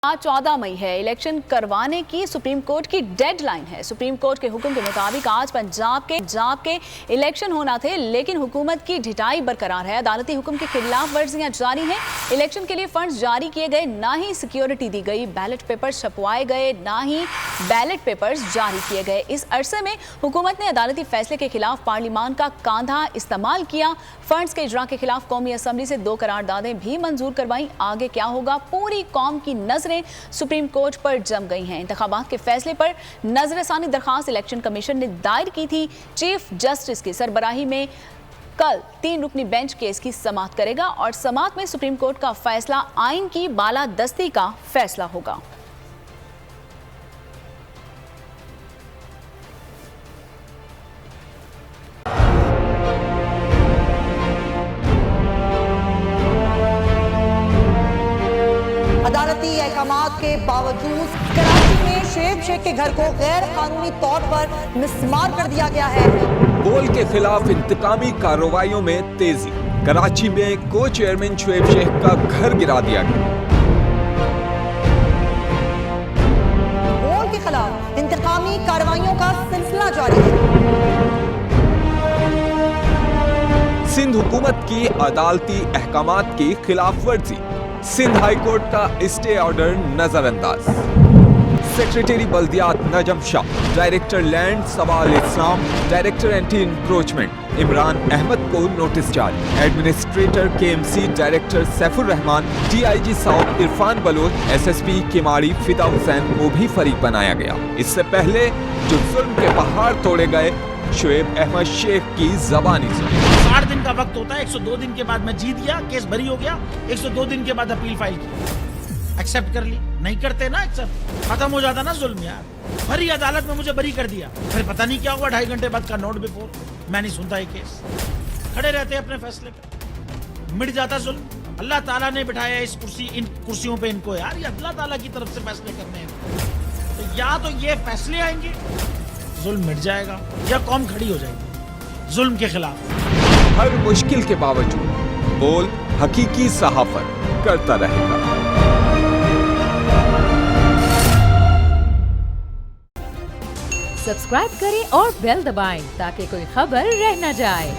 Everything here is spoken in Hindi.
आज 14 मई है। इलेक्शन करवाने की सुप्रीम कोर्ट की डेडलाइन है। सुप्रीम कोर्ट के हुक्म के मुताबिक आज पंजाब के इलेक्शन होना थे, लेकिन हुकूमत की ढिठाई बरकरार है। अदालती हुक्म की खिलाफ वर्जियां जारी हैं। इलेक्शन के लिए फंड्स जारी किए गए, ना ही सिक्योरिटी दी गई, बैलेट पेपर्स छपवाए गए, ना ही बैलेट पेपर्स जारी किए गए। इस अरसे में हुकूमत ने अदालती फैसले के खिलाफ पार्लियामान का कांधा इस्तेमाल किया। फंड्स के इजरा के खिलाफ कौमी असम्बली से 2 करारदादें भी मंजूर करवाई। आगे क्या होगा, पूरी कौम की नजरें सुप्रीम कोर्ट पर जम गई हैं। इंतखाबात के फैसले पर नजरसानी दरखास्त इलेक्शन कमीशन ने दायर की थी। चीफ जस्टिस की सरबराही में कल 3 रुकनी बेंच केस की समाअत करेगा और समाअत में सुप्रीम कोर्ट का फैसला आइन की बालादस्ती का फैसला होगा। अदालती अहकामात के बावजूद कराची में शोएब शेख के घर को गैर कानूनी तौर पर मिसमार कर दिया गया है। बोल के खिलाफ इंतकामी कार्रवाइयों में तेजी। कराची में को चेयरमैन शोएब शेख का घर गिरा दिया गया। बोल के खिलाफ इंतकामी कार्रवाइयों का सिलसिला जारी है। सिंध हुकूमत की अदालती अहकामात की खिलाफ वर्जी। सिंध हाई कोर्ट का स्टे ऑर्डर नजरअंदाज। सेक्रेटरी बल्दियात Najam Shah, director land Sawal Islam, director anti encroachment Imran Ahmed को नोटिस जारी। Administrator KMC director Saifur Rahman, DIG south Irfan Baloch, SSP Keamari Fida Hussain को भी फरीक बनाया गया। इससे पहले जो जुल्म के पहाड़ तोड़े गए, शोएब अहमद शेख की जबानी सुनी। 60 दिन का वक्त होता है। 102 दिन के बाद मैं जीत गया, केस बरी हो गया। 102 दिन के बाद अपील फाइल की, एक्सेप्ट कर ली। नहीं करते ना एक्सेप्ट, खत्म हो जाता ना जुल्म यार। भरी अदालत में मुझे बरी कर दिया, फिर पता नहीं क्या हुआ 2.5 घंटे बाद का नोट बिफोर। मैं नहीं सुनता ये केस, खड़े रहते अपने फैसले पे, मिट जाता जुल्म। अल्लाह ताला ने बिठाया इस कुर्सी, इन कुर्सियों पे इनको यार, ये अल्लाह ताला की तरफ से फैसले करने हैं। तो या तो ये फैसले आएंगे, जुल्म मिट जाएगा, या कौम खड़ी हो जाएगी जुल्म के खिलाफ। हर मुश्किल के बावजूद बोल हकीकी सहाफत करता रहेगा। सब्सक्राइब करें और बेल दबाएं ताकि कोई खबर रह न जाए।